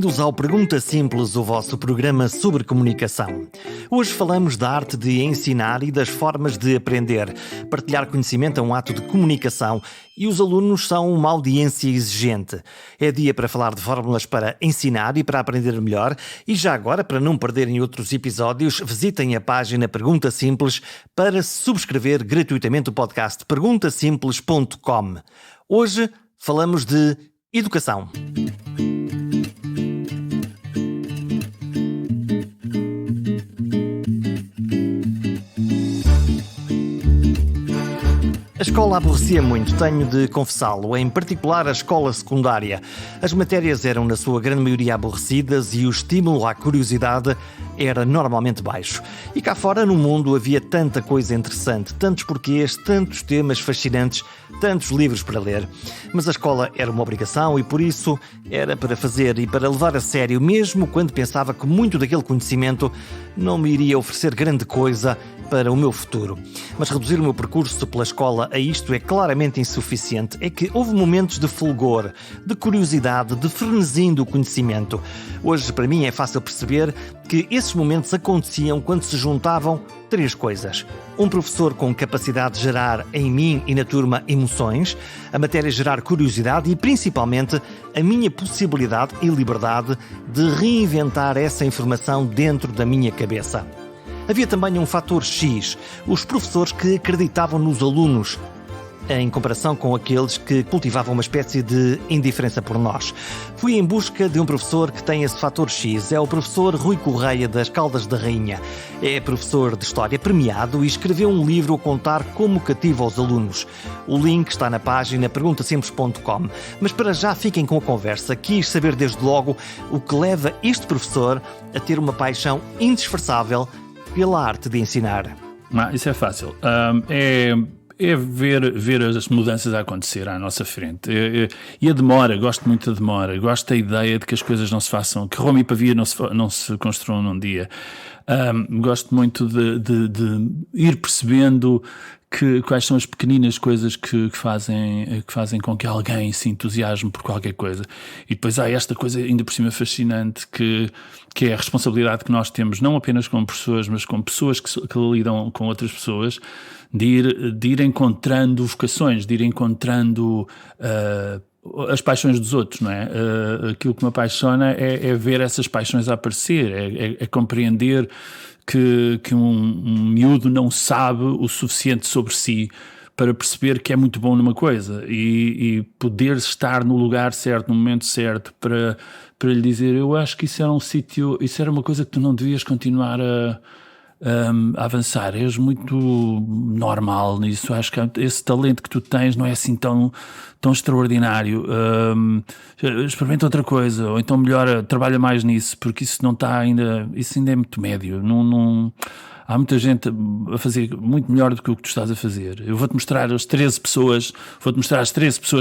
Bem-vindos ao Pergunta Simples, o vosso programa sobre comunicação. Hoje falamos da arte de ensinar e das formas de aprender. Partilhar conhecimento é um ato de comunicação e os alunos são uma audiência exigente. É dia para falar de fórmulas para ensinar e para aprender melhor. E já agora, para não perderem outros episódios, visitem a página Pergunta Simples para subscrever gratuitamente o podcast perguntasimples.com. Hoje falamos de educação. A escola aborrecia muito, tenho de confessá-lo, em particular a escola secundária. As matérias eram, na sua grande maioria, aborrecidas e o estímulo à curiosidade era normalmente baixo. E cá fora, no mundo, havia tanta coisa interessante, tantos porquês, tantos temas fascinantes, tantos livros para ler. Mas a escola era uma obrigação e, por isso, era para fazer e para levar a sério, mesmo quando pensava que muito daquele conhecimento não me iria oferecer grande coisa para o meu futuro. Mas reduzir o meu percurso pela escola a isto é claramente insuficiente. É que houve momentos de fulgor, de curiosidade, de frenesim do conhecimento. Hoje, para mim, é fácil perceber que esses momentos aconteciam quando se juntavam três coisas. Um professor com capacidade de gerar em mim e na turma emoções, a matéria gerar curiosidade e, principalmente, a minha possibilidade e liberdade de reinventar essa informação dentro da minha cabeça. Havia também um fator X, os professores que acreditavam nos alunos, em comparação com aqueles que cultivavam uma espécie de indiferença por nós. Fui em busca de um professor que tem esse fator X. É o professor Rui Correia, das Caldas da Rainha. É professor de História premiado e escreveu um livro a contar como cativa os alunos. O link está na página perguntasimples.com. Mas para já fiquem com a conversa. Quis saber desde logo o que leva este professor a ter uma paixão indisfarçável pela arte de ensinar. Isso é fácil. É ver as mudanças a acontecer à nossa frente. E a demora, gosto muito da demora. Gosto da ideia de que as coisas não se façam, que Roma e Pavia não se construam num dia. Gosto muito de ir percebendo quais são as pequeninas coisas que fazem com que alguém se entusiasme por qualquer coisa. E depois há esta coisa ainda por cima fascinante que é a responsabilidade que nós temos, não apenas como pessoas, mas como pessoas que lidam com outras pessoas, de ir encontrando vocações, de ir encontrando as paixões dos outros, não é? Aquilo que me apaixona é ver essas paixões a aparecer, é compreender que um miúdo não sabe o suficiente sobre si para perceber que é muito bom numa coisa e poder estar no lugar certo, no momento certo, para lhe dizer, eu acho que isso era um sítio, isso era uma coisa que tu não devias continuar a avançar, és muito normal nisso, acho que esse talento que tu tens não é assim tão extraordinário, experimenta outra coisa, ou então melhora, trabalha mais nisso, porque isso não está ainda, isso ainda é muito médio, há muita gente a fazer muito melhor do que o que tu estás a fazer. Eu vou-te mostrar as 13 pessoas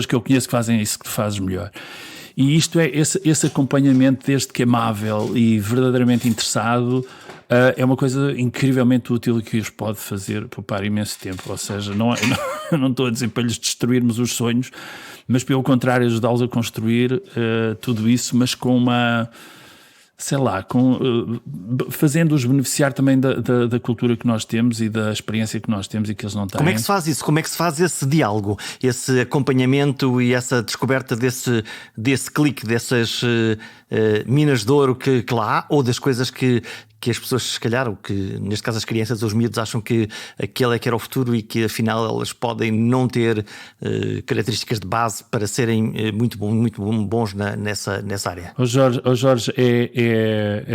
que eu conheço que fazem isso que tu fazes melhor. E isto é esse acompanhamento desde que amável e verdadeiramente interessado, é uma coisa incrivelmente útil que os pode fazer poupar imenso tempo. Ou seja, não estou a dizer para lhes destruirmos os sonhos, mas pelo contrário ajudá-los a construir tudo isso, mas com uma, sei lá, fazendo-os beneficiar também da cultura que nós temos e da experiência que nós temos e que eles não têm. Como é que se faz isso? Como é que se faz esse diálogo, esse acompanhamento e essa descoberta desse clique, dessas minas de ouro que lá há, ou das coisas que as pessoas, se calhar, o que neste caso as crianças, os miúdos, acham que aquele é que era o futuro e que afinal elas podem não ter características de base para serem muito bons nessa área? Jorge,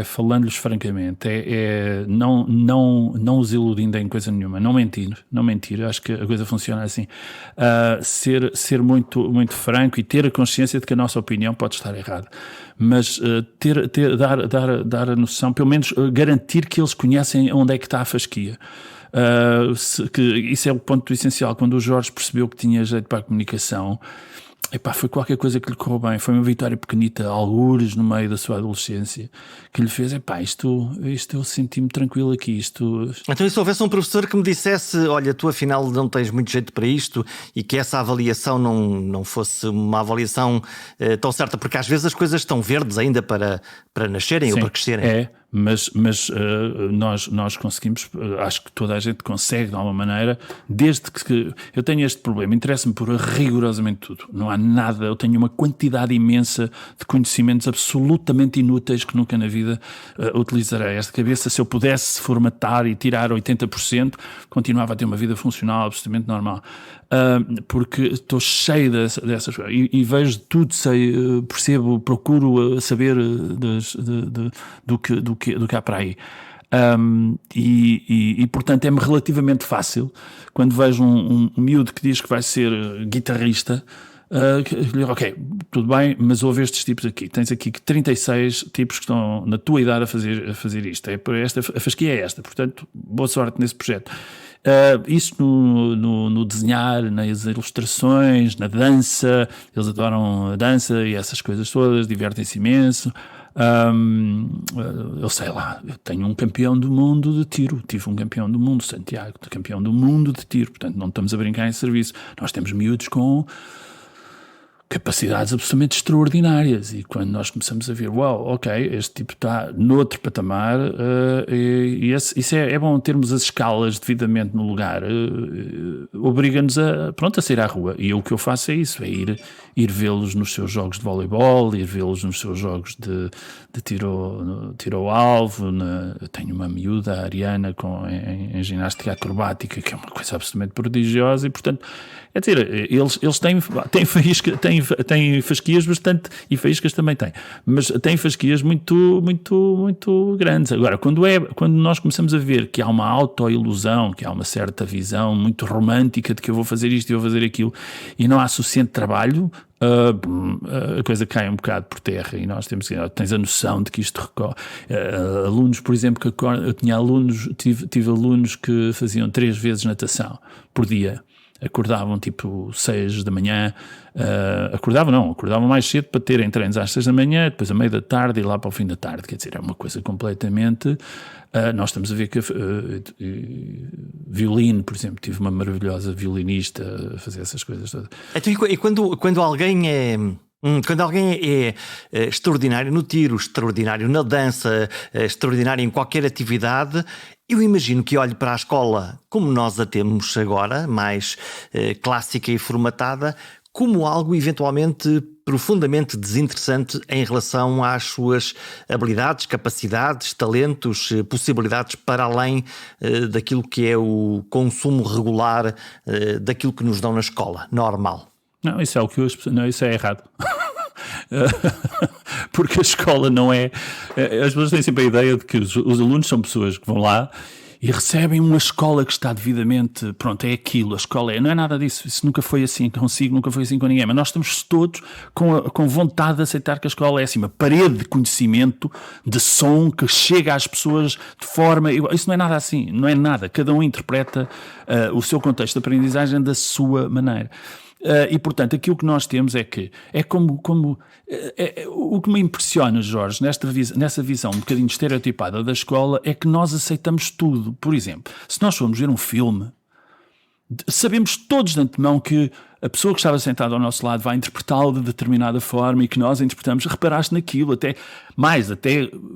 falando-lhes francamente, não os iludindo em coisa nenhuma, não mentir, acho que a coisa funciona assim, ser muito, muito franco e ter a consciência de que a nossa opinião pode estar errada, mas dar a noção, pelo menos garantir que eles conhecem onde é que está a fasquia. Que isso é o ponto essencial. Quando o Jorge percebeu que tinha jeito para a comunicação, Epá, foi qualquer coisa que lhe correu bem. Foi uma vitória pequenita, algures no meio da sua adolescência, que lhe fez, epá, isto eu senti-me tranquilo aqui. Então, e se houvesse um professor que me dissesse, olha, tu afinal não tens muito jeito para isto, e que essa avaliação não fosse uma avaliação tão certa, porque às vezes as coisas estão verdes ainda para nascerem. Sim, ou para crescerem. Mas nós conseguimos, acho que toda a gente consegue de alguma maneira, desde que eu tenho este problema, interessa-me por rigorosamente tudo, não há nada, eu tenho uma quantidade imensa de conhecimentos absolutamente inúteis que nunca na vida utilizarei. Esta cabeça, se eu pudesse formatar e tirar 80%, continuava a ter uma vida funcional absolutamente normal. Porque estou cheio dessas coisas e vejo tudo, percebo, procuro saber do que há para aí. E portanto é-me relativamente fácil quando vejo um miúdo que diz que vai ser guitarrista. Ok, tudo bem, mas houve estes tipos aqui. Tens aqui 36 tipos que estão na tua idade a fazer isto. A fasquia é esta, portanto, boa sorte nesse projeto. Isso no desenhar, nas ilustrações, na dança, eles adoram a dança e essas coisas todas, divertem-se imenso. Eu sei lá, eu tenho um campeão do mundo de tiro, tive um campeão do mundo, Santiago, campeão do mundo de tiro, portanto não estamos a brincar em serviço. Nós temos miúdos com capacidades absolutamente extraordinárias e quando nós começamos a ver, uau, ok, este tipo está noutro patamar, isso é bom termos as escalas devidamente no lugar, obriga-nos a sair à rua, e o que eu faço é isso, é ir vê-los nos seus jogos de voleibol, ir vê-los nos seus jogos de tiro ao alvo. Eu tenho uma miúda, a Ariana, em ginástica acrobática, que é uma coisa absolutamente prodigiosa, e portanto, quer dizer, eles têm fasquias bastante, e faíscas também têm, mas têm fasquias muito, muito, muito grandes. Agora, quando nós começamos a ver que há uma autoilusão, que há uma certa visão muito romântica de que eu vou fazer isto e vou fazer aquilo, e não há suficiente trabalho, a coisa cai um bocado por terra, e nós tens a noção de que isto recorre. Alunos, por exemplo, tive alunos que faziam 3 vezes natação por dia. Acordavam tipo 6 da manhã, acordavam mais cedo para terem treinos às 6 da manhã, depois a meio da tarde e lá para o fim da tarde. Quer dizer, é uma coisa completamente... nós estamos a ver que violino, por exemplo, tive uma maravilhosa violinista a fazer essas coisas todas. Então, e quando alguém é... Quando alguém é extraordinário no tiro, extraordinário na dança, extraordinário em qualquer atividade, eu imagino que olhe para a escola como nós a temos agora, mais clássica e formatada, como algo eventualmente profundamente desinteressante em relação às suas habilidades, capacidades, talentos, possibilidades para além daquilo que é o consumo regular daquilo que nos dão na escola, normal. Não, isso é errado. Porque a escola não é... As pessoas têm sempre a ideia de que os alunos são pessoas que vão lá e recebem uma escola que está devidamente... Pronto, é aquilo, a escola não é nada disso. Isso nunca foi assim consigo, nunca foi assim com ninguém. Mas nós estamos todos com vontade de aceitar que a escola é assim, uma parede de conhecimento, de som que chega às pessoas de forma... Isso não é nada assim, não é nada. Cada um interpreta o seu contexto de aprendizagem da sua maneira. E, portanto, aquilo que nós temos é que o que me impressiona, Jorge, nessa visão um bocadinho estereotipada da escola, é que nós aceitamos tudo. Por exemplo, se nós formos ver um filme, sabemos todos de antemão que a pessoa que estava sentada ao nosso lado vai interpretá-lo de determinada forma e que nós interpretamos, reparaste naquilo, até,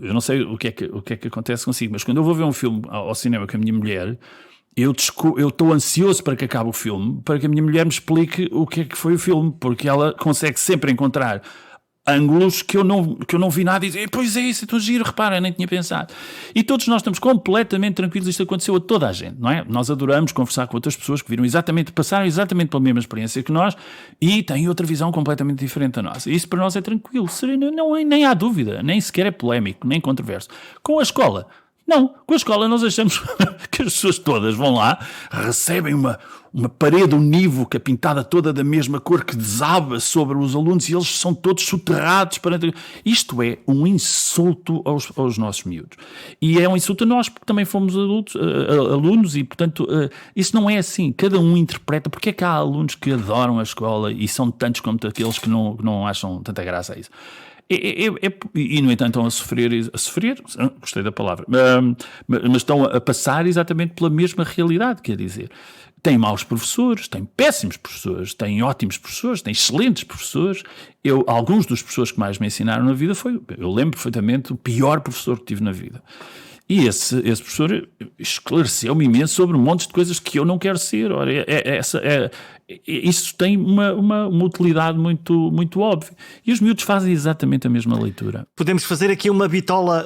eu não sei o que é que acontece consigo, mas quando eu vou ver um filme ao cinema com a minha mulher, eu estou ansioso para que acabe o filme, para que a minha mulher me explique o que é que foi o filme, porque ela consegue sempre encontrar ângulos que eu não vi nada e dizer, pois é isso, estou giro, repara, nem tinha pensado. E todos nós estamos completamente tranquilos, isto aconteceu a toda a gente, não é? Nós adoramos conversar com outras pessoas que passaram exatamente pela mesma experiência que nós e têm outra visão completamente diferente da nossa. Isso para nós é tranquilo, sereno, nem há dúvida, nem sequer é polémico, nem controverso. Com a escola, Não, com a escola nós achamos que as pessoas todas vão lá, recebem uma parede unívoca pintada toda da mesma cor que desaba sobre os alunos e eles são todos soterrados. Isto é um insulto aos nossos miúdos. E é um insulto a nós, porque também fomos alunos e, portanto, isso não é assim. Cada um interpreta. Porque é que há alunos que adoram a escola e são tantos como aqueles que não acham tanta graça a isso? E, no entanto, estão a sofrer, gostei da palavra, mas estão a passar exatamente pela mesma realidade, quer dizer, tem maus professores, tem péssimos professores, tem ótimos professores, tem excelentes professores. Alguns dos professores que mais me ensinaram na vida eu lembro perfeitamente, o pior professor que tive na vida. E esse professor esclareceu-me imenso sobre um monte de coisas que eu não quero ser. Ora, isso tem uma utilidade muito, muito óbvia. E os miúdos fazem exatamente a mesma leitura. Podemos fazer aqui uma bitola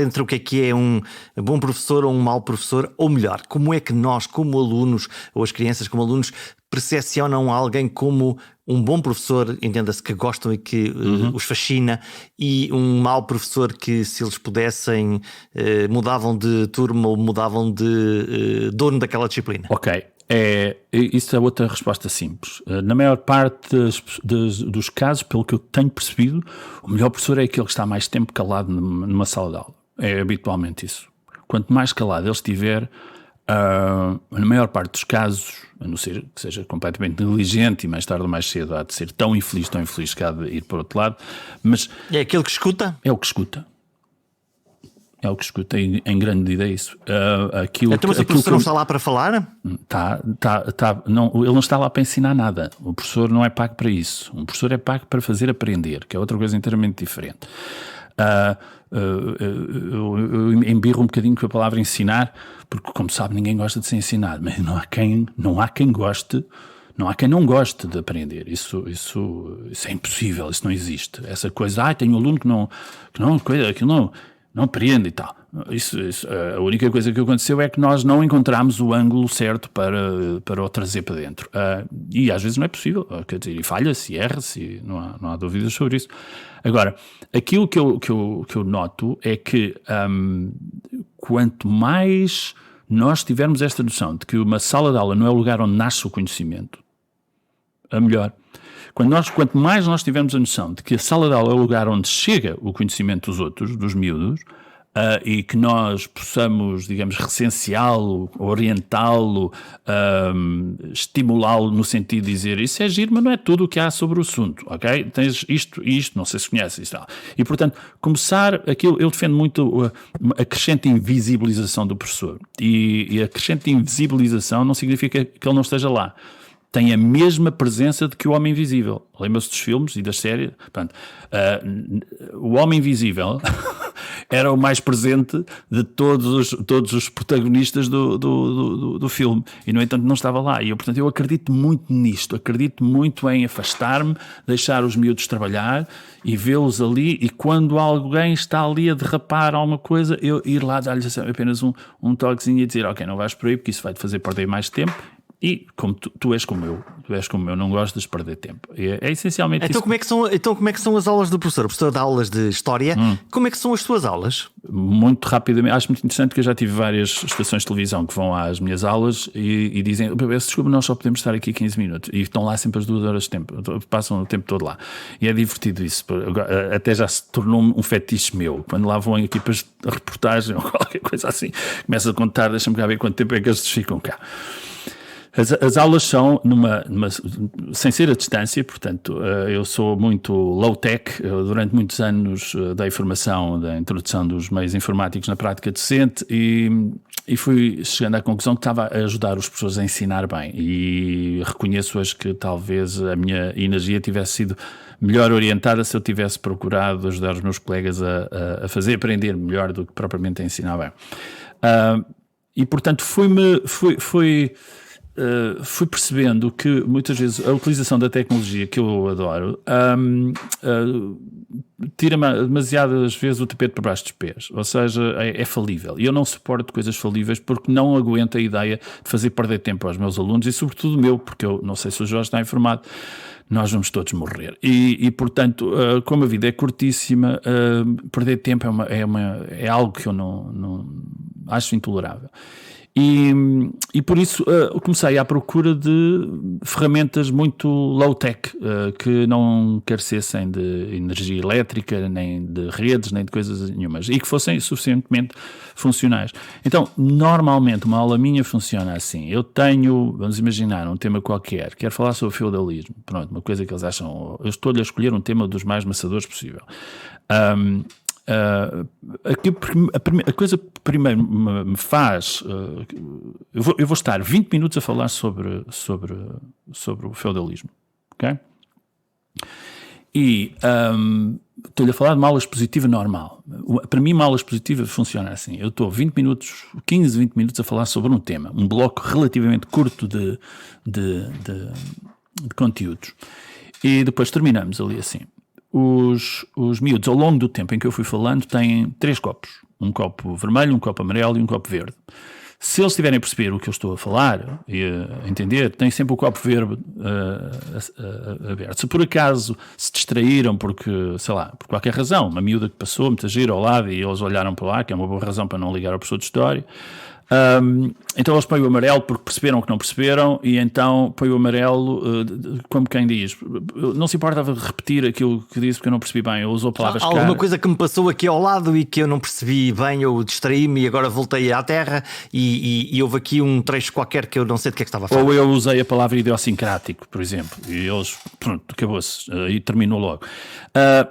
entre o que é um bom professor ou um mau professor, ou melhor, como é que nós, como alunos, ou as crianças como alunos, percepcionam alguém como um bom professor, entenda-se que gostam e que os fascina, e um mau professor que, se eles pudessem, mudavam de turma ou mudavam de dono daquela disciplina? Ok. Isso é outra resposta simples. Na maior parte dos casos, pelo que eu tenho percebido, o melhor professor é aquele que está mais tempo calado numa sala de aula. É habitualmente isso. Quanto mais calado ele estiver, na maior parte dos casos, a não ser que seja completamente negligente e mais tarde ou mais cedo há de ser tão infeliz que há de ir para o outro lado, mas... É aquele que escuta? É o que escuta. É o que escuta, em grande medida é isso. Então, mas o professor não está lá para falar? Não, ele não está lá para ensinar nada. O professor não é pago para isso. Um professor é pago para fazer aprender, que é outra coisa inteiramente diferente. Eu embirro um bocadinho com a palavra ensinar, porque, como sabe, ninguém gosta de ser ensinado, mas não há quem goste. Não há quem não goste de aprender. Isso é impossível, isso não existe. Essa coisa, tem um aluno que não aprende e tal. A única coisa que aconteceu é que nós não encontramos o ângulo certo para o trazer para dentro. E às vezes não é possível. Quer dizer, e falha-se, e erra-se, não há dúvidas sobre isso. Agora, aquilo que eu noto é que quanto mais nós tivermos esta noção de que uma sala de aula não é o lugar onde nasce o conhecimento, a melhor. Quanto mais nós tivermos a noção de que a sala de aula é o lugar onde chega o conhecimento dos outros, dos miúdos, e que nós possamos, digamos, recenseá-lo, orientá-lo, estimulá-lo no sentido de dizer isso é giro, mas não é tudo o que há sobre o assunto, ok? Tens isto e isto, não sei se conheces isso. E, portanto, começar aquilo, eu defendo muito a crescente invisibilização do professor. E a crescente invisibilização não significa que ele não esteja lá. Tem a mesma presença de que o Homem Invisível. Lembra-se dos filmes e das séries? Portanto, o Homem Invisível era o mais presente de todos os protagonistas do filme. E, no entanto, não estava lá. E, portanto, eu acredito muito nisto. Acredito muito em afastar-me, deixar os miúdos trabalhar e vê-los ali. E quando alguém está ali a derrapar alguma coisa, eu ir lá dar-lhes apenas um toquezinho e dizer, ok, não vais por aí porque isso vai-te fazer perder mais tempo. E como tu és como eu, não gostas de perder tempo. É essencialmente então, isso. Como é que são as aulas do professor? O professor dá aulas de História. Como é que são as suas aulas? Muito rapidamente. Acho muito interessante que eu já tive várias estações de televisão que vão às minhas aulas e dizem, desculpa, nós só podemos estar aqui 15 minutos. E estão lá sempre as 2 horas de tempo. Passam o tempo todo lá. E é divertido isso. Até já se tornou um fetiche meu. Quando lá vão equipas de reportagem ou qualquer coisa assim, começa a contar, deixa-me cá ver quanto tempo é que eles ficam cá. As aulas são sem ser a distância, portanto, eu sou muito low-tech. Durante muitos anos dei formação da introdução dos meios informáticos na prática docente e fui chegando à conclusão que estava a ajudar os professores a ensinar bem. E reconheço hoje que talvez a minha energia tivesse sido melhor orientada se eu tivesse procurado ajudar os meus colegas a fazer aprender melhor do que propriamente a ensinar bem. E, portanto, fui percebendo que muitas vezes a utilização da tecnologia, que eu adoro, tira demasiadas vezes o tapete para baixo dos pés, ou seja, é falível. E eu não suporto coisas falíveis porque não aguento a ideia de fazer perder tempo aos meus alunos e sobretudo meu, porque eu não sei se o Jorge está informado, nós vamos todos morrer. E portanto, como a vida é curtíssima, perder tempo é algo que eu acho intolerável. E por isso comecei à procura de ferramentas muito low-tech, que não carecessem de energia elétrica, nem de redes, nem de coisas nenhumas, e que fossem suficientemente funcionais. Então, normalmente, uma aula minha funciona assim. Eu tenho, vamos imaginar, um tema qualquer, quero falar sobre feudalismo, pronto, uma coisa que eles acham, eu estou-lhe a escolher um tema dos mais maçadores possível. A coisa que primeiro me faz eu vou estar 20 minutos a falar sobre o feudalismo, ok? E estou-lhe a falar de uma aula expositiva normal. Para mim, uma aula expositiva funciona assim. Eu estou 15, 20 minutos a falar sobre um tema, um bloco relativamente curto de conteúdos, e depois terminamos ali assim. Os miúdos, ao longo do tempo em que eu fui falando, têm 3 copos. Um copo vermelho, um copo amarelo e um copo verde. Se eles estiverem a perceber o que eu estou a falar e a entender, têm sempre o copo verde aberto. Se por acaso se distraíram porque, sei lá, por qualquer razão, uma miúda que passou, muita gira ao lado e eles olharam para lá, que é uma boa razão para não ligar ao professor de História, então eles põem o amarelo porque perceberam que não perceberam, e então põem o amarelo como quem diz, não se importa de repetir aquilo que disse porque eu não percebi bem, eu usou palavras caras. Alguma coisa que me passou aqui ao lado e que eu não percebi bem, eu distraí-me e agora voltei à terra e houve aqui um trecho qualquer que eu não sei de que é que estava a falar. Ou eu usei a palavra idiosincrático, por exemplo, e eles, pronto, acabou-se e terminou logo.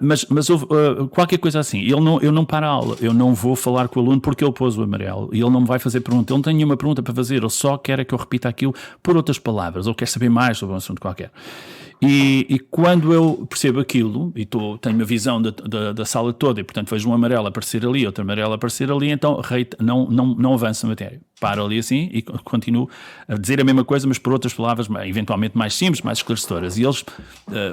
Mas houve qualquer coisa assim. Eu não paro a aula, eu não vou falar com o aluno porque ele pôs o amarelo e ele não me vai fazer pergunta, ele não tem nenhuma pergunta para fazer, ele só quer que eu repita aquilo por outras palavras, ou quer saber mais sobre um assunto qualquer. E quando eu percebo aquilo, e tenho a visão da sala toda, e portanto vejo um amarelo aparecer ali, outro amarelo aparecer ali, então não avanço a matéria. Paro ali assim e continuo a dizer a mesma coisa, mas por outras palavras, eventualmente mais simples, mais esclarecedoras. E eles,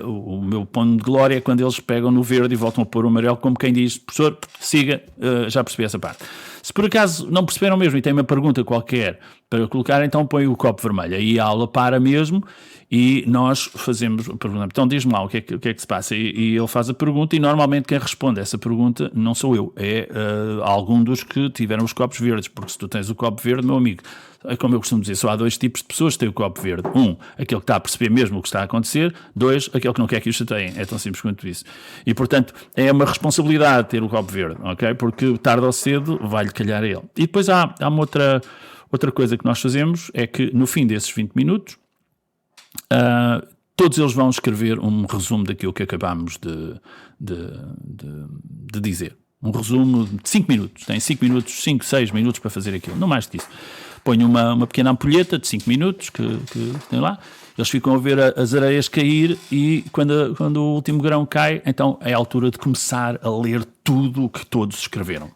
o meu ponto de glória é quando eles pegam no verde e voltam a pôr o amarelo, como quem diz, professor, siga, já percebi essa parte. Se por acaso não perceberam mesmo e têm uma pergunta qualquer para colocar, então põe o copo vermelho. Aí a aula para mesmo e nós fazemos a pergunta. Então diz-me lá o que é que se passa. E ele faz a pergunta e normalmente quem responde a essa pergunta não sou eu, é algum dos que tiveram os copos verdes, porque se tu tens o copo verde, meu amigo, como eu costumo dizer, só há 2 tipos de pessoas que têm o copo verde. Um, aquele que está a perceber mesmo o que está a acontecer. 2, aquele que não quer que o chateiem. É tão simples quanto isso. E, portanto, é uma responsabilidade ter o copo verde, ok? Porque tarde ou cedo vai-lhe calhar a ele. E depois há uma outra coisa que nós fazemos, é que no fim desses 20 minutos, todos eles vão escrever um resumo daquilo que acabámos de dizer. Um resumo de 5 minutos. Tem 5 minutos, 5, 6 minutos para fazer aquilo. Não mais disso. Ponho uma pequena ampulheta de 5 minutos que tem lá. Eles ficam a ver as areias cair e quando o último grão cai, então é a altura de começar a ler tudo o que todos escreveram.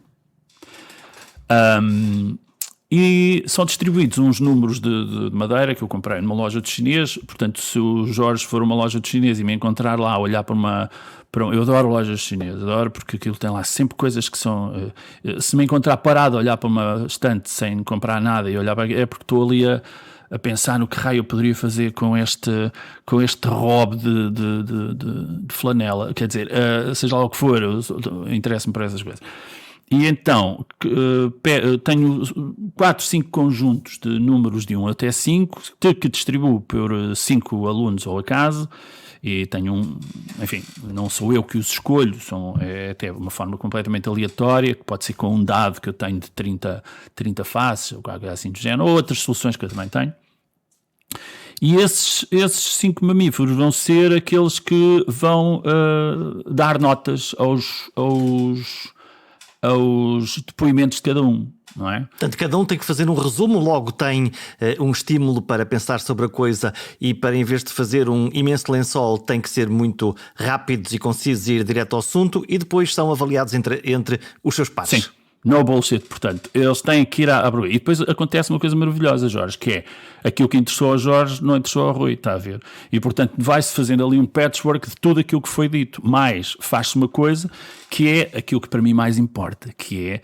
E são distribuídos uns números de madeira que eu comprei numa loja de chinês. Portanto, se o Jorge for a uma loja de chinês e me encontrar lá a olhar para eu adoro lojas chinesas, adoro porque aquilo tem lá sempre coisas que são... se me encontrar parado a olhar para uma estante sem comprar nada e olhar para... é porque estou ali a pensar no que raio eu poderia fazer com este robe de flanela. Quer dizer, seja lá o que for, eu interesso-me por essas coisas. E então tenho 4, 5 conjuntos de números de 1 até 5 que distribuo por 5 alunos ao acaso, e tenho enfim, não sou eu que os escolho, é até uma forma completamente aleatória, que pode ser com um dado que eu tenho de 30 faces, ou algo assim do género, ou outras soluções que eu também tenho. E esses 5 mamíferos vão ser aqueles que vão dar notas aos depoimentos de cada um, não é? Portanto, cada um tem que fazer um resumo, logo tem um estímulo para pensar sobre a coisa e para, em vez de fazer um imenso lençol, tem que ser muito rápidos e concisos e ir direto ao assunto, e depois são avaliados entre os seus pares. Sim. No bullshit, portanto, eles têm que ir à Rui. E depois acontece uma coisa maravilhosa, Jorge, que é aquilo que interessou ao Jorge não interessou ao Rui, está a ver? E, portanto, vai-se fazendo ali um patchwork de tudo aquilo que foi dito, mas faz-se uma coisa que é aquilo que para mim mais importa, que é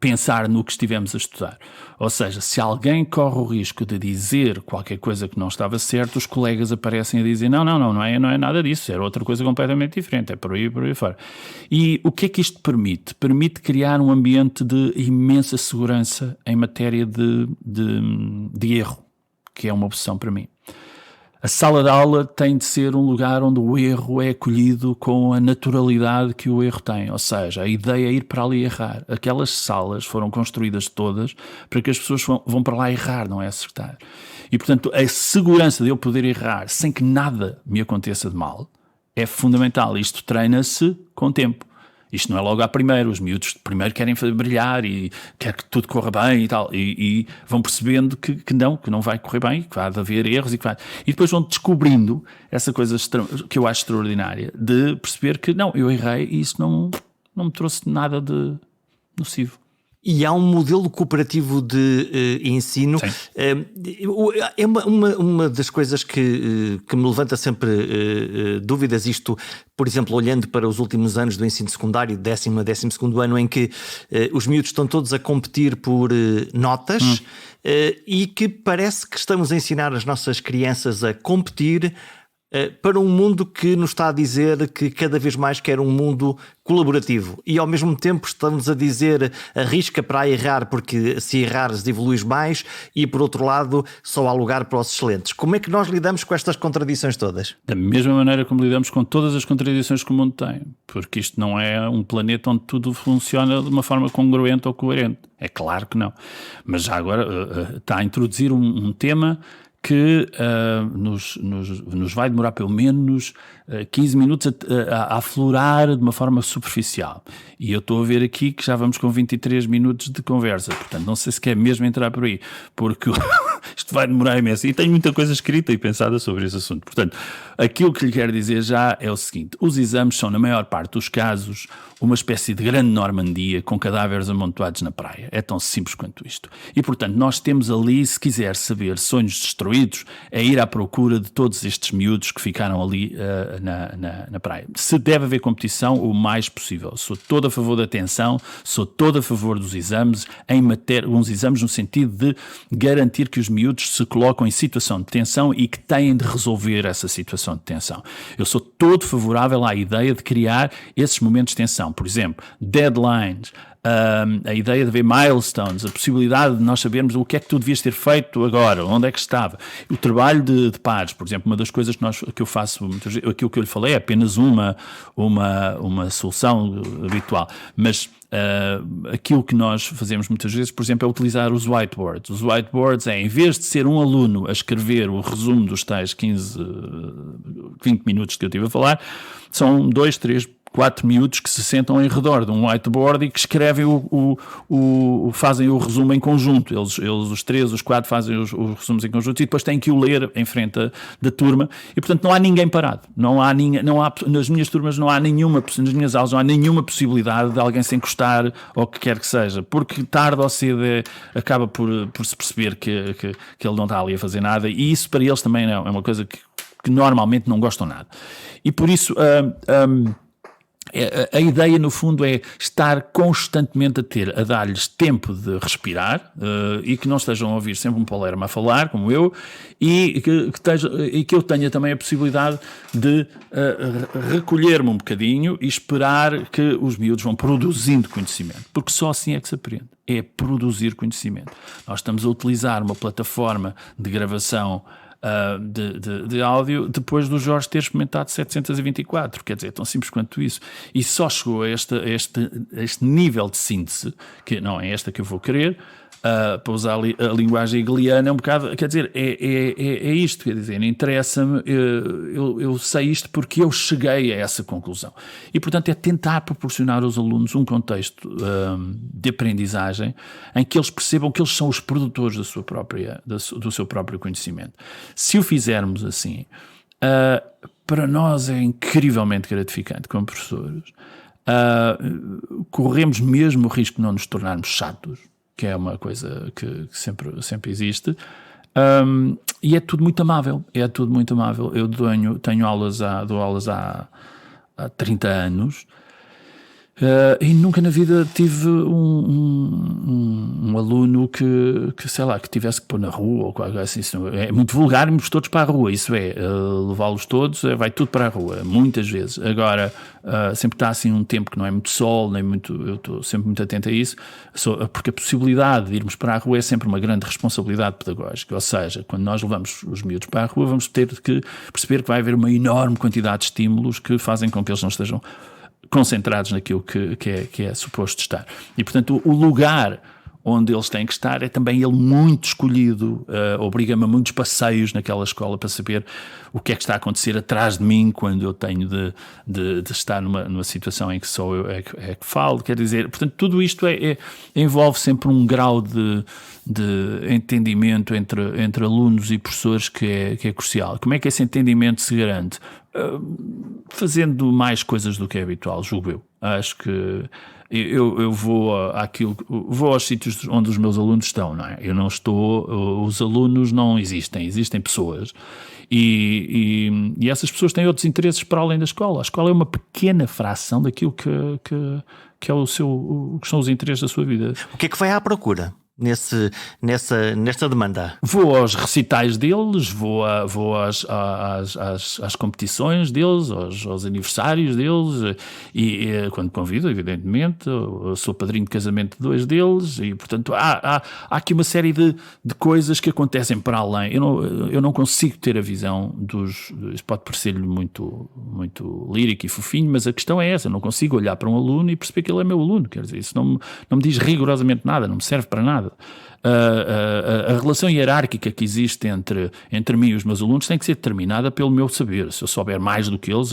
pensar no que estivemos a estudar. Ou seja, se alguém corre o risco de dizer qualquer coisa que não estava certo, os colegas aparecem a dizer não é nada disso, era outra coisa completamente diferente, é por aí fora. E o que é que isto permite? Permite criar um ambiente de imensa segurança em matéria de erro, que é uma opção para mim. A sala de aula tem de ser um lugar onde o erro é acolhido com a naturalidade que o erro tem. Ou seja, a ideia é ir para ali errar. Aquelas salas foram construídas todas para que as pessoas vão para lá errar, não é acertar. E, portanto, a segurança de eu poder errar sem que nada me aconteça de mal é fundamental. Isto treina-se com o tempo. Isto não é logo à primeira. Os miúdos primeiro querem brilhar e querem que tudo corra bem e tal. E vão percebendo que não vai correr bem, que vai haver erros. E depois vão descobrindo essa coisa que eu acho extraordinária, de perceber que não, eu errei e isso não me trouxe nada de nocivo. E há um modelo cooperativo de ensino. É uma das coisas que me levanta sempre dúvidas, isto, por exemplo, olhando para os últimos anos do ensino secundário, 10º a 12º ano, em que os miúdos estão todos a competir por notas e que parece que estamos a ensinar as nossas crianças a competir para um mundo que nos está a dizer que cada vez mais quer um mundo colaborativo e ao mesmo tempo estamos a dizer arrisca para errar porque se errares evoluís mais e por outro lado só há lugar para os excelentes. Como é que nós lidamos com estas contradições todas? Da mesma maneira como lidamos com todas as contradições que o mundo tem, porque isto não é um planeta onde tudo funciona de uma forma congruente ou coerente. É claro que não. Mas já agora está a introduzir um tema que nos vai demorar pelo menos 15 minutos a aflorar de uma forma superficial. E eu estou a ver aqui que já vamos com 23 minutos de conversa. Portanto, não sei se quer mesmo entrar por aí, porque isto vai demorar imenso. E tenho muita coisa escrita e pensada sobre esse assunto. Portanto, aquilo que lhe quero dizer já é o seguinte. Os exames são, na maior parte dos casos, uma espécie de grande Normandia com cadáveres amontoados na praia. É tão simples quanto isto. E, portanto, nós temos ali, se quiser saber sonhos destruídos, é ir à procura de todos estes miúdos que ficaram ali na praia. Se deve haver competição, o mais possível. Sou todo a favor da atenção, sou todo a favor dos exames, uns exames no sentido de garantir que os miúdos se colocam em situação de tensão e que têm de resolver essa situação de tensão. Eu sou todo favorável à ideia de criar esses momentos de tensão. Por exemplo, deadlines, a ideia de haver milestones, a possibilidade de nós sabermos o que é que tu devias ter feito agora, onde é que estava. O trabalho de pares, por exemplo, uma das coisas que eu faço muitas vezes, aquilo que eu lhe falei é apenas uma solução habitual, mas aquilo que nós fazemos muitas vezes, por exemplo, é utilizar os whiteboards. Os whiteboards em vez de ser um aluno a escrever o resumo dos tais 15, 20 minutos que eu estive a falar, são 2, 3, 4 miúdos que se sentam em redor de um whiteboard e que escrevem fazem o resumo em conjunto. Eles os 3, os 4 fazem os resumos em conjunto e depois têm que o ler em frente da turma e, portanto, não há ninguém parado. Nas minhas turmas nas minhas aulas não há nenhuma possibilidade de alguém se encostar ou o que quer que seja, porque tarde ou cedo acaba por se perceber que ele não está ali a fazer nada e isso para eles também é uma coisa que normalmente não gostam nada. E por isso a ideia, no fundo, é estar constantemente a dar-lhes tempo de respirar e que não estejam a ouvir sempre um Palermo a falar, como eu, e que eu tenha também a possibilidade de recolher-me um bocadinho e esperar que os miúdos vão produzindo conhecimento, porque só assim é que se aprende, é produzir conhecimento. Nós estamos a utilizar uma plataforma de gravação de áudio depois do Jorge ter experimentado 724, quer dizer, é tão simples quanto isso, e só chegou a este nível de síntese, que não é esta que eu vou querer, para usar a linguagem hegeliana, é um bocado, quer dizer, é isto, quer dizer, interessa-me, eu sei isto porque eu cheguei a essa conclusão. E, portanto, é tentar proporcionar aos alunos um contexto de aprendizagem em que eles percebam que eles são os produtores do seu próprio conhecimento. Se o fizermos assim, para nós é incrivelmente gratificante como professores. Corremos mesmo o risco de não nos tornarmos chatos, que é uma coisa que sempre existe, e é tudo muito amável, Eu dou aulas há 30 anos, E nunca na vida tive um aluno que, sei lá, que tivesse que pôr na rua ou algo assim. É muito vulgar irmos todos para a rua, isso é, levá-los todos, vai tudo para a rua, muitas vezes. Agora, sempre está assim um tempo que não é muito sol, nem muito, eu estou sempre muito atento a isso, porque a possibilidade de irmos para a rua é sempre uma grande responsabilidade pedagógica, ou seja, quando nós levamos os miúdos para a rua, vamos ter que perceber que vai haver uma enorme quantidade de estímulos que fazem com que eles não estejam concentrados naquilo que é suposto estar. E, portanto, o lugar onde eles têm que estar é também ele muito escolhido, obriga-me a muitos passeios naquela escola para saber o que é que está a acontecer atrás de mim quando eu tenho de estar numa situação em que só eu é que falo, quer dizer, portanto, tudo isto envolve sempre um grau de entendimento entre alunos e professores que é crucial. Como é que esse entendimento se garante? Fazendo mais coisas do que é habitual, julgo eu. Acho que eu vou aos sítios onde os meus alunos estão, não é? Eu não estou, os alunos não existem pessoas e essas pessoas têm outros interesses para além da escola. A escola é uma pequena fração daquilo que é que são os interesses da sua vida. O que é que vai à procura nesta demanda? Vou aos recitais deles, vou às competições deles, aos aniversários deles, e quando convido, evidentemente, eu sou padrinho de casamento de 2 deles, e portanto há aqui uma série de coisas que acontecem para além. Eu não consigo ter a visão isso pode parecer-lhe muito, muito lírico e fofinho, mas a questão é essa, eu não consigo olhar para um aluno e perceber que ele é meu aluno, quer dizer, isso não me diz rigorosamente nada, não me serve para nada. A relação hierárquica que existe entre mim e os meus alunos tem que ser determinada pelo meu saber. Se eu souber mais do que eles,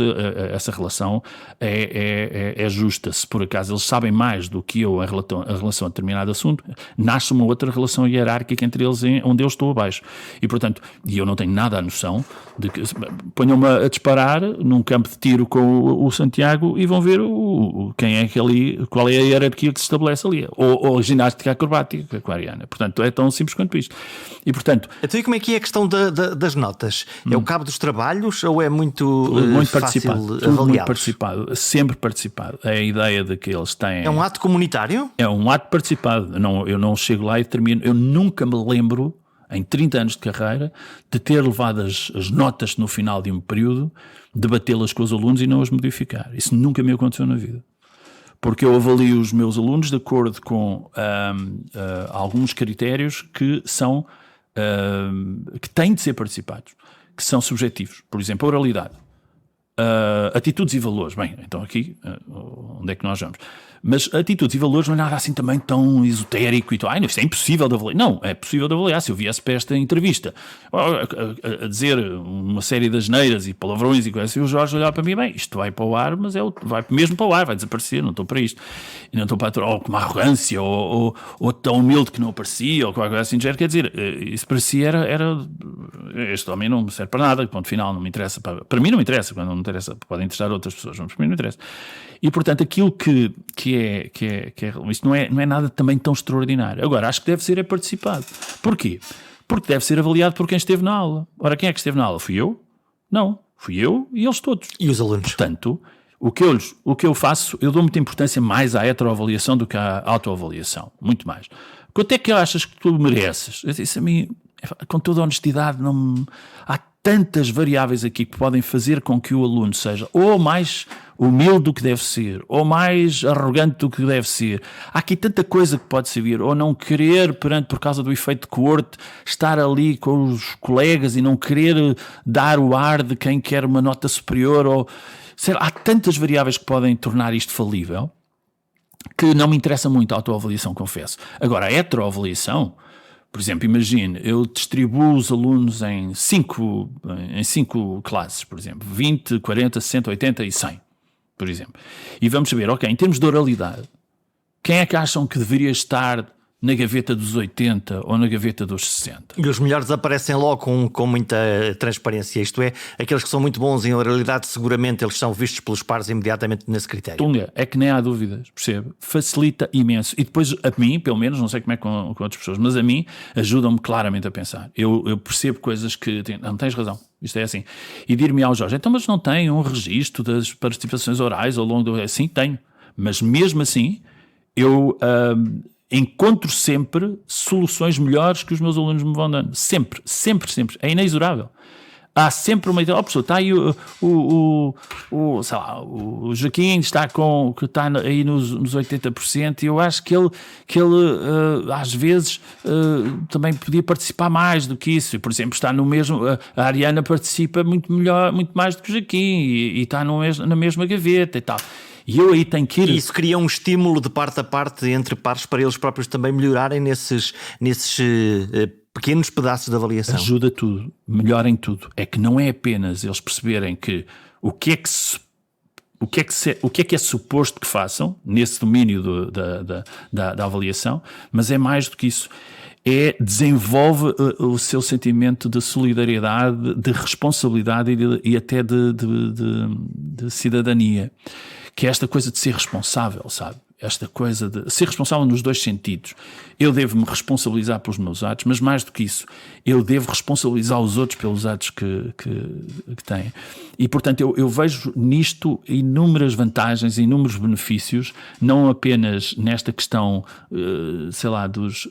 essa relação é justa. Se por acaso eles sabem mais do que eu em relação a determinado assunto, nasce uma outra relação hierárquica entre eles onde eu estou abaixo. E portanto, eu não tenho nada a noção de que ponham-me a disparar num campo de tiro com o Santiago e vão ver quem é que ali, qual é a hierarquia que se estabelece ali. Ou a ginástica acrobática com a Ariana. Portanto, é tão simples quanto isto. E, portanto... Então, e como é que é a questão das notas? É o cabo dos trabalhos ou é muito fácil avaliá-los? Muito participado, sempre participado. É a ideia de que eles têm... É um ato comunitário? É um ato participado. Eu não chego lá e termino. Eu nunca me lembro, em 30 anos de carreira, de ter levado as notas no final de um período, debatê-las com os alunos e não as modificar. Isso nunca me aconteceu na vida. Porque eu avalio os meus alunos de acordo com alguns critérios que têm de ser participados, que são subjetivos. Por exemplo, a oralidade, atitudes e valores. Bem, então aqui, onde é que nós vamos? Mas atitudes e valores não é nada assim também tão esotérico e tal. Isto é impossível de avaliar. Não, é possível de avaliar. Se eu viesse para esta entrevista a dizer uma série de asneiras e palavrões e coisas, e o Jorge olhar para mim, bem, isto vai para o ar, mas vai mesmo para o ar, vai desaparecer, não estou para isto. E não estou para ou com uma arrogância, ou tão humilde que não aparecia, ou qualquer coisa assim. Quer dizer, isso para si era este homem não me serve para nada, ponto final, não me interessa. Para mim não me interessa, quando não me interessa, podem interessar outras pessoas, mas para mim não interessa. E portanto, aquilo que isto não é nada também tão extraordinário. Agora, acho que deve ser participado. Porquê? Porque deve ser avaliado por quem esteve na aula. Ora, quem é que esteve na aula? Fui eu? Não. Fui eu e eles todos. E os alunos? Portanto, o que eu faço, eu dou muita importância mais à heteroavaliação do que à autoavaliação. Muito mais. Quanto é que achas que tu mereces? Isso a mim, com toda a honestidade, há tantas variáveis aqui que podem fazer com que o aluno seja ou mais humilde do que deve ser, ou mais arrogante do que deve ser. Há aqui tanta coisa que pode servir, ou não querer, por causa do efeito de coorte, estar ali com os colegas e não querer dar o ar de quem quer uma nota superior, ou há tantas variáveis que podem tornar isto falível, que não me interessa muito a autoavaliação, confesso. Agora, a heteroavaliação, por exemplo, imagine, eu distribuo os alunos em 5 classes, por exemplo, 20, 40, 60, 80 e 100, por exemplo. E vamos saber, ok, em termos de oralidade, quem é que acham que deveria estar na gaveta dos 80 ou na gaveta dos 60? E os melhores aparecem logo com muita transparência, isto é, aqueles que são muito bons em oralidade, seguramente eles são vistos pelos pares imediatamente nesse critério. Tunga, é que nem há dúvidas, percebe? Facilita imenso. E depois, a mim, pelo menos, não sei como é com outras pessoas, mas a mim, ajudam-me claramente a pensar. Eu percebo coisas que... Não tens razão. Isto é assim. E dir-me ao Jorge, então, mas não tem um registro das participações orais ao longo do... Sim, tenho. Mas mesmo assim, eu encontro sempre soluções melhores que os meus alunos me vão dando. Sempre, sempre, sempre. É inexorável. Há sempre uma ideia. Oh, professor, está aí sei lá, o Joaquim está aí nos 80%, e eu acho que ele às vezes também podia participar mais do que isso. Por exemplo, está no mesmo. A Ariana participa muito melhor, muito mais do que o Joaquim, e está na mesma gaveta e tal. E eu aí tenho que ir... E isso cria um estímulo de parte a parte entre pares para eles próprios também melhorarem nesses pequenos pedaços de avaliação. Ajuda tudo, melhorem tudo. É que não é apenas eles perceberem que o que é suposto que façam nesse domínio da avaliação, mas é mais do que isso. Desenvolve o seu sentimento de solidariedade, de responsabilidade e até de cidadania. Que é esta coisa de ser responsável, sabe? Esta coisa de ser responsável nos dois sentidos. Eu devo-me responsabilizar pelos meus atos, mas mais do que isso, eu devo responsabilizar os outros pelos atos que têm. E, portanto, eu vejo nisto inúmeras vantagens, inúmeros benefícios, não apenas nesta questão, sei lá, dos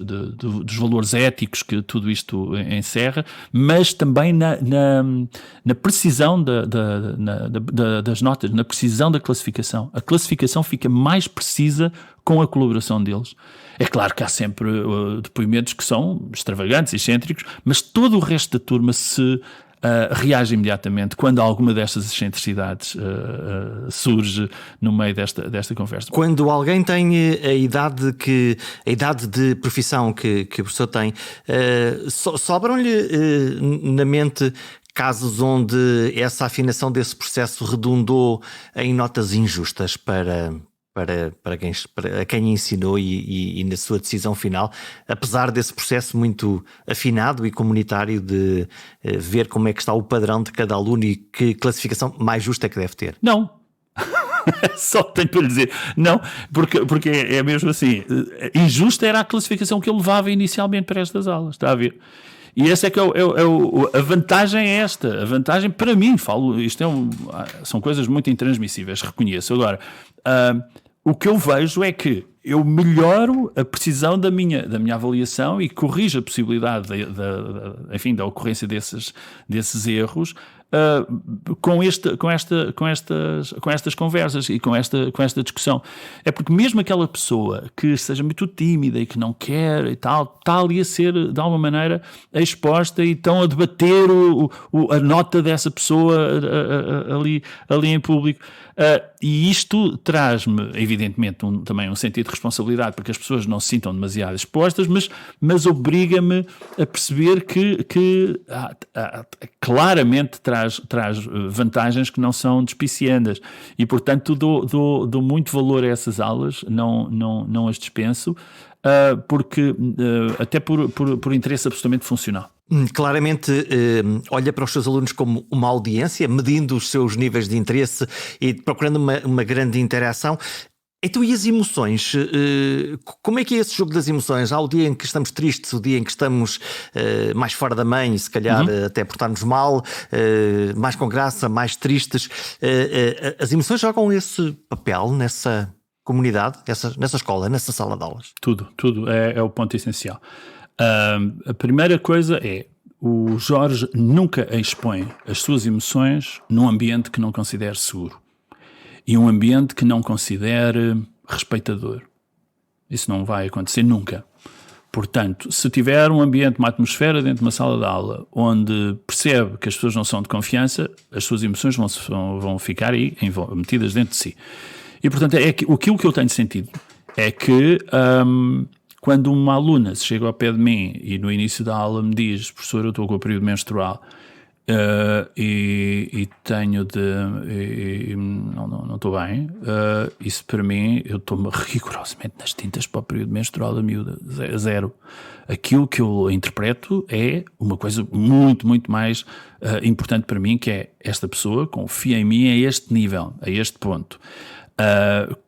valores éticos que tudo isto encerra, mas também na precisão das notas, na precisão da classificação. A classificação fica mais precisa com a colaboração deles. É claro que há sempre depoimentos que são extravagantes, excêntricos, mas todo o resto da turma se reage imediatamente quando alguma destas excentricidades surge no meio desta conversa. Quando alguém tem a idade de profissão que o professor tem, sobram-lhe na mente casos onde essa afinação desse processo redundou em notas injustas para quem ensinou e na sua decisão final, apesar desse processo muito afinado e comunitário de ver como é que está o padrão de cada aluno e que classificação mais justa é que deve ter? Não. Só tenho para lhe dizer não, porque é mesmo assim. Injusta era a classificação que eu levava inicialmente para estas aulas, está a ver? E essa é que a vantagem é esta. A vantagem, para mim, são coisas muito intransmissíveis, reconheço. Agora, o que eu vejo é que eu melhoro a precisão da minha avaliação e corrijo a possibilidade da ocorrência desses erros com estas conversas e com esta discussão. É porque mesmo aquela pessoa que seja muito tímida e que não quer e tal, está ali a ser de alguma maneira exposta e estão a debater a nota dessa pessoa ali em público. E isto traz-me, evidentemente, também um sentido de responsabilidade, porque as pessoas não se sintam demasiado expostas, mas obriga-me a perceber que claramente traz vantagens que não são despiciendas. E, portanto, dou muito valor a essas aulas, não as dispenso, porque até por interesse absolutamente funcional. Claramente olha para os seus alunos como uma audiência, medindo os seus níveis de interesse e procurando uma grande interação. Então, e as emoções? Como é que é esse jogo das emoções? Há o dia em que estamos tristes, o dia em que estamos mais fora da mãe, se calhar até portar-nos mal, mais com graça, mais tristes. As emoções jogam esse papel nessa comunidade, nessa escola, nessa sala de aulas? Tudo é o ponto essencial. A primeira coisa é: o Jorge nunca expõe as suas emoções num ambiente que não considere seguro e um ambiente que não considere respeitador. Isso não vai acontecer nunca. Portanto, se tiver um ambiente, uma atmosfera dentro de uma sala de aula onde percebe que as pessoas não são de confiança, as suas emoções vão ficar aí metidas dentro de si. E, portanto, aquilo que eu tenho sentido é que quando uma aluna se chega ao pé de mim e no início da aula me diz: professor, eu estou com o período menstrual e tenho não estou bem, isso para mim, eu estou-me rigorosamente nas tintas para o período menstrual da miúda, zero. Aquilo que eu interpreto é uma coisa muito, muito mais importante para mim, que é: esta pessoa confia em mim a este nível, a este ponto.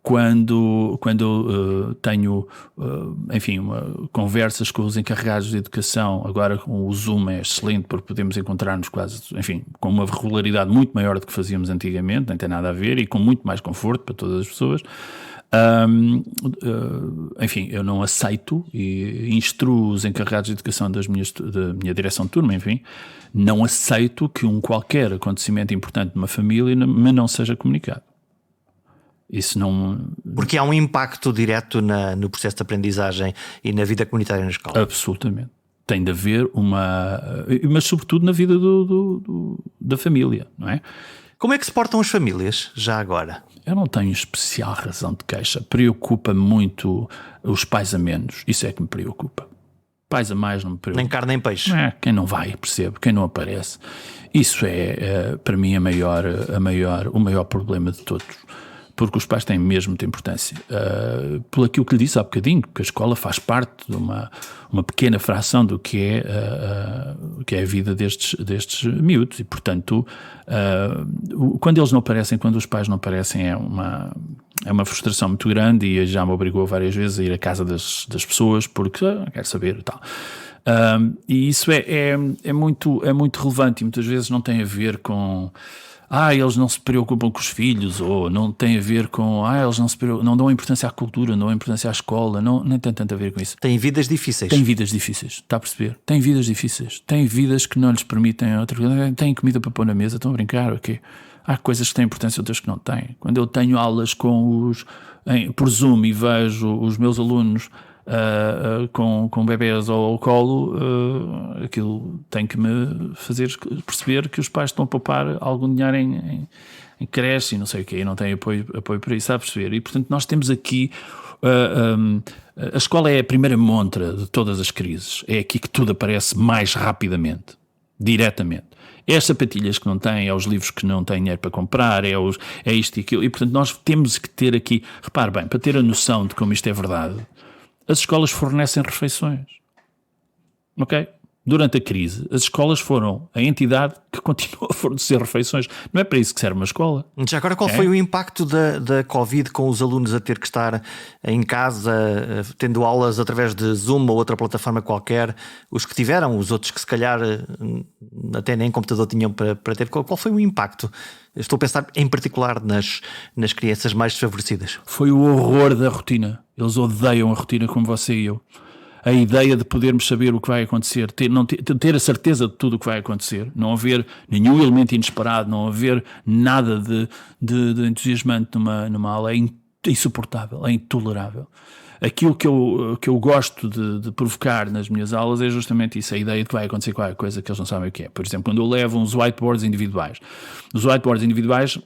Quando eu tenho, enfim, conversas com os encarregados de educação, agora com o Zoom é excelente porque podemos encontrar-nos quase, enfim, com uma regularidade muito maior do que fazíamos antigamente, não tem nada a ver, e com muito mais conforto para todas as pessoas. Enfim, eu não aceito e instruo os encarregados de educação da minha direção de turma, enfim, não aceito que qualquer acontecimento importante numa família me não seja comunicado. Isso não... Porque há um impacto direto no processo de aprendizagem e na vida comunitária na escola. Absolutamente. Tem de haver mas sobretudo na vida da família, não é? Como é que se portam as famílias, já agora? Eu não tenho especial razão de queixa. Preocupa muito os pais a menos. Isso é que me preocupa. Pais a mais não me preocupa. Nem carne nem peixe. Quem não vai, percebe. Quem não aparece. Isso é para mim, o maior problema de todos. Porque os pais têm mesmo muita importância. Por aquilo que lhe disse há bocadinho, que a escola faz parte de uma pequena fração do que é a vida destes miúdos. E, portanto, quando eles não aparecem, quando os pais não aparecem, é uma frustração muito grande e já me obrigou várias vezes a ir à casa das pessoas porque quero saber e tal. E isso é muito relevante e muitas vezes não tem a ver com... eles não se preocupam com os filhos, ou não tem a ver com... eles não dão importância à cultura, não dão importância à escola, nem tem tanto a ver com isso. Têm vidas difíceis. Tem vidas difíceis, está a perceber? Tem vidas difíceis. Tem vidas que não lhes permitem outra coisa. Têm comida para pôr na mesa, estão a brincar, ok? Há coisas que têm importância, outras que não têm. Quando eu tenho aulas por Zoom e vejo os meus alunos com bebês ao colo, aquilo tem que me fazer perceber que os pais estão a poupar algum dinheiro em creche e não sei o quê, e não têm apoio para isso, a perceber. E, portanto, nós temos aqui... a escola é a primeira montra de todas as crises. É aqui que tudo aparece mais rapidamente, diretamente. É as sapatilhas que não têm, é os livros que não têm dinheiro para comprar, é isto e aquilo. E, portanto, nós temos que ter aqui... Repare bem, para ter a noção de como isto é verdade... As escolas fornecem refeições, ok? Durante a crise, as escolas foram a entidade que continua a fornecer refeições. Não é para isso que serve uma escola. Já agora, qual foi o impacto da Covid com os alunos a ter que estar em casa, tendo aulas através de Zoom ou outra plataforma qualquer? Os que tiveram, os outros que se calhar até nem computador tinham para ter. Qual foi o impacto? Estou a pensar em particular nas crianças mais desfavorecidas. Foi o horror da rotina. Eles odeiam a rotina como você e eu. A ideia de podermos saber o que vai acontecer, ter a certeza de tudo o que vai acontecer, não haver nenhum elemento inesperado, não haver nada de entusiasmante numa aula, é insuportável, é intolerável. Aquilo que eu gosto de provocar nas minhas aulas é justamente isso, a ideia de que vai acontecer qualquer coisa que eles não sabem o que é. Por exemplo, quando eu levo uns whiteboards individuais. Os whiteboards individuais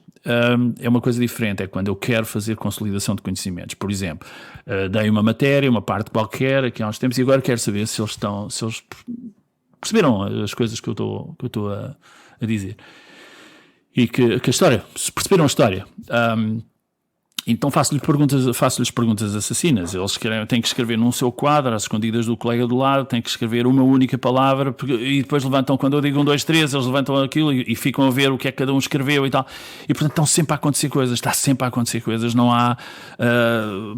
é uma coisa diferente, é quando eu quero fazer consolidação de conhecimentos. Por exemplo, dei uma matéria, uma parte qualquer, aqui há uns tempos, e agora quero saber se eles perceberam as coisas que eu estou a dizer. E que a história, se perceberam a história... Então faço-lhes perguntas assassinas. Eles têm que escrever num seu quadro, às escondidas do colega do lado, têm que escrever uma única palavra e depois levantam, quando eu digo 1, 2, 3, eles levantam aquilo e ficam a ver o que é que cada um escreveu e tal. E portanto estão sempre a acontecer coisas, está sempre a acontecer coisas. Não há...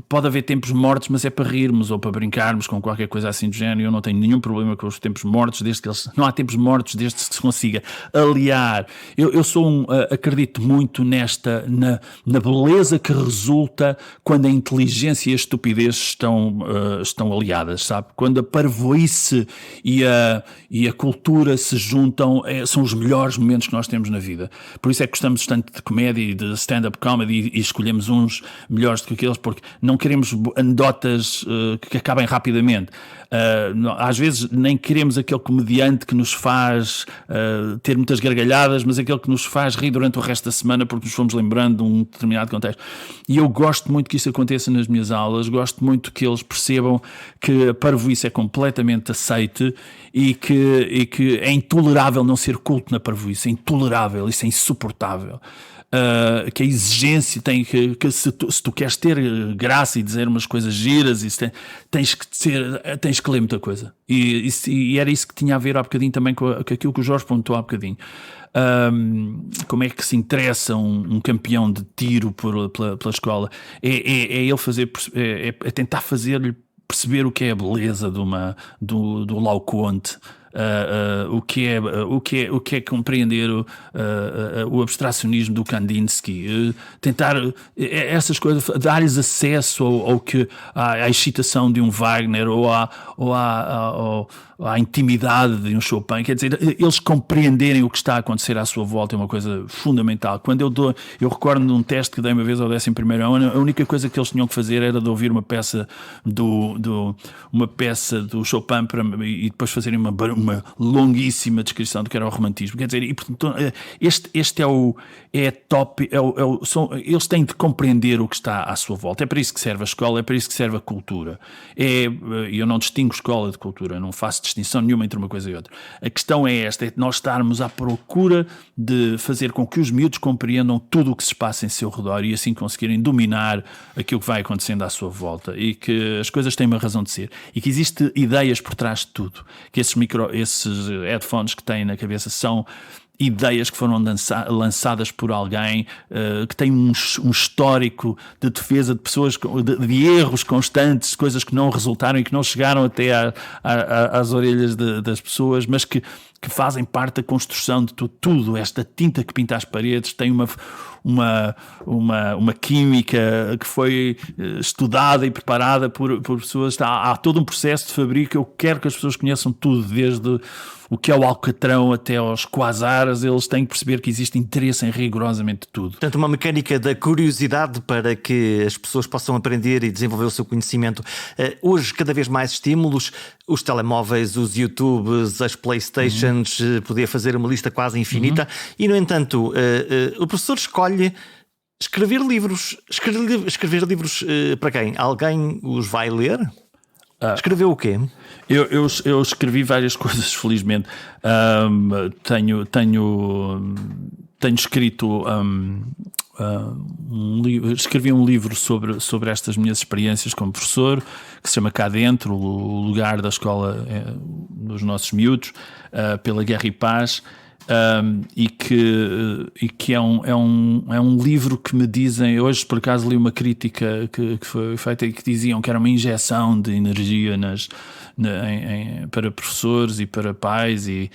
pode haver tempos mortos, mas é para rirmos ou para brincarmos com qualquer coisa assim do género. Eu não tenho nenhum problema com os tempos mortos, desde que eles... Não há tempos mortos desde que se consiga aliar. Eu sou acredito muito na beleza que resulta quando a inteligência e a estupidez estão aliadas, sabe? Quando a parvoíce e a cultura se juntam, são os melhores momentos que nós temos na vida. Por isso é que gostamos tanto de comédia e de stand-up comedy e escolhemos uns melhores do que aqueles, porque não queremos anedotas que acabem rapidamente. Às vezes nem queremos aquele comediante que nos faz ter muitas gargalhadas, mas aquele que nos faz rir durante o resto da semana porque nos fomos lembrando de um determinado contexto. E eu gosto muito que isso aconteça nas minhas aulas, gosto muito que eles percebam que a parvoíce é completamente aceite e que é intolerável não ser culto na parvoíce, é intolerável, isso é insuportável. Que a exigência tem que se tu queres ter graça e dizer umas coisas giras, tens que ler muita coisa. E era isso que tinha a ver há bocadinho também com aquilo que o Jorge perguntou há bocadinho. Como é que se interessa um campeão de tiro pela escola? É ele fazer, é tentar fazer-lhe perceber o que é a beleza do Laocoonte. o que é compreender o abstracionismo do Kandinsky, tentar essas coisas, dar-lhes acesso à excitação de um Wagner ou à intimidade de um Chopin. Quer dizer, eles compreenderem o que está a acontecer à sua volta é uma coisa fundamental. Quando eu recordo de um teste que dei uma vez ao 11º ano, a única coisa que eles tinham que fazer era de ouvir uma peça do Chopin e depois fazerem uma longuíssima descrição do que era o romantismo. Quer dizer, e, portanto, este é top, eles têm de compreender o que está à sua volta. É para isso que serve a escola, é para isso que serve a cultura. Eu não distingo escola de cultura, não faço distinção nenhuma entre uma coisa e outra. A questão é esta, é nós estarmos à procura de fazer com que os miúdos compreendam tudo o que se passa em seu redor e assim conseguirem dominar aquilo que vai acontecendo à sua volta, e que as coisas têm uma razão de ser e que existem ideias por trás de tudo, que esses headphones que têm na cabeça são ideias que foram lançadas por alguém que tem um histórico de defesa de pessoas, de erros constantes, coisas que não resultaram e que não chegaram até às orelhas das pessoas, mas que fazem parte da construção de tudo. Esta tinta que pinta as paredes tem uma química que foi estudada e preparada por pessoas. Há todo um processo de fabrico. Eu quero que as pessoas conheçam tudo, desde o que é o alcatrão até aos quasares. Eles têm que perceber que existe interesse em rigorosamente tudo. Portanto, uma mecânica da curiosidade para que as pessoas possam aprender e desenvolver o seu conhecimento. Hoje, cada vez mais estímulos, os telemóveis, os YouTubes, as Playstations, poder fazer uma lista quase infinita. E, no entanto, o professor escolhe escrever livros. Escrever livros para quem? Alguém os vai ler? Escreveu o quê? Eu escrevi várias coisas, felizmente. Tenho escrito escrevi um livro sobre estas minhas experiências como professor, que se chama Cá Dentro, o lugar da escola dos nossos miúdos, pela Guerra e Paz. E que é um livro que me dizem. Hoje, por acaso, li uma crítica que foi feita e que diziam que era uma injeção de energia para professores e para pais e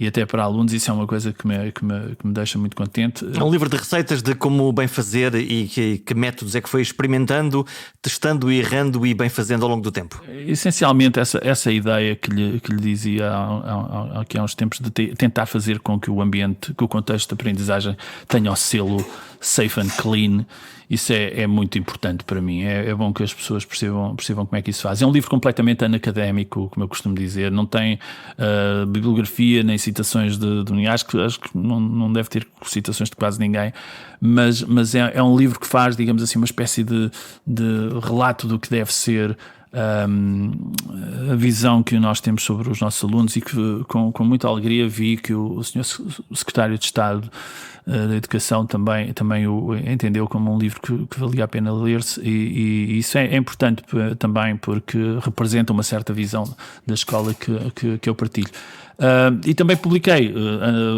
até para alunos. Isso é uma coisa que me deixa muito contente. É um livro de receitas de como bem fazer e que métodos é que foi experimentando, testando e errando e bem fazendo ao longo do tempo. Essencialmente essa ideia que lhe dizia há uns tempos, de tentar fazer com que o ambiente, que o contexto de aprendizagem tenha o selo safe and clean. Isso é muito importante para mim. É bom que as pessoas percebam como é que isso faz. É um livro completamente anacadémico, como eu costumo dizer. Não tem bibliografia nem citações de ninguém. Acho que não deve ter citações de quase ninguém. Mas é um livro que faz, digamos assim, uma espécie de relato do que deve ser a visão que nós temos sobre os nossos alunos, e que com muita alegria vi que o Sr. Secretário de Estado da Educação também o entendeu como um livro que valia a pena ler-se, e isso é importante também porque representa uma certa visão da escola que eu partilho. E também publiquei,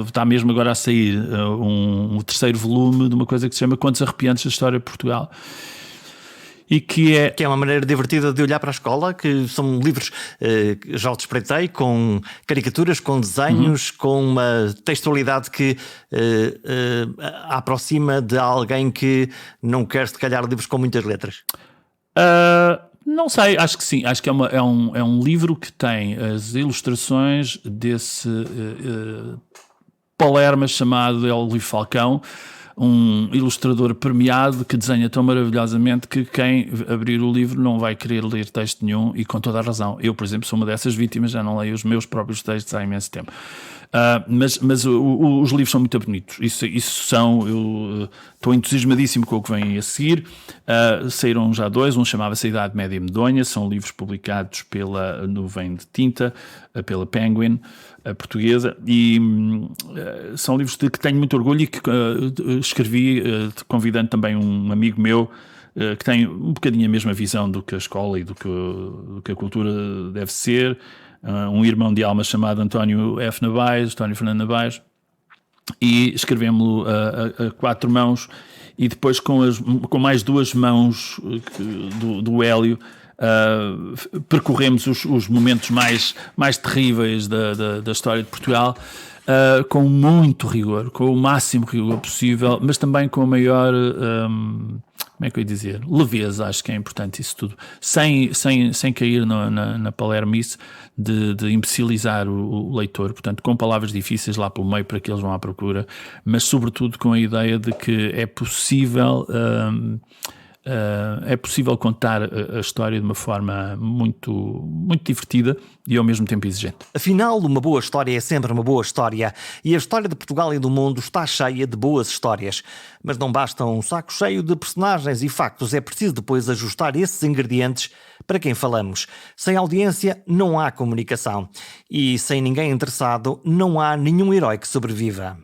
está mesmo agora a sair um terceiro volume de uma coisa que se chama Contos Arrepiantes da História de Portugal. E que é uma maneira divertida de olhar para a escola, que são livros, já o despreitei, com caricaturas, com desenhos, com uma textualidade que aproxima de alguém que não quer, se calhar, livros com muitas letras. Não sei, acho que sim. Acho que é um livro que tem as ilustrações desse palerma chamado Hélio Falcão, um ilustrador premiado que desenha tão maravilhosamente que quem abrir o livro não vai querer ler texto nenhum, e com toda a razão. Eu, por exemplo, sou uma dessas vítimas, já não leio os meus próprios textos há imenso tempo. Mas os livros são muito bonitos. Isso são. Eu estou entusiasmadíssimo com o que vem a seguir. Saíram já dois. Um chamava-se A Idade Média Medonha. São livros publicados pela Nuvem de Tinta, pela Penguin, a portuguesa, e são livros de que tenho muito orgulho e que escrevi convidando também um amigo meu que tem um bocadinho a mesma visão do que a escola e do que a cultura deve ser, um irmão de alma chamado António Fernando Nabais, e escrevemos-lo a quatro mãos, e depois com mais duas mãos do Hélio percorremos os momentos mais terríveis da história de Portugal, com muito rigor, com o máximo rigor possível, mas também com a maior, como é que eu ia dizer, leveza. Acho que é importante isso tudo, sem cair na palermice de imbecilizar o leitor, portanto, com palavras difíceis lá pelo meio para que eles vão à procura, mas sobretudo com a ideia de que é possível contar a história de uma forma muito, muito divertida e ao mesmo tempo exigente. Afinal, uma boa história é sempre uma boa história, e a história de Portugal e do mundo está cheia de boas histórias. Mas não basta um saco cheio de personagens e factos, é preciso depois ajustar esses ingredientes para quem falamos. Sem audiência não há comunicação, e sem ninguém interessado não há nenhum herói que sobreviva.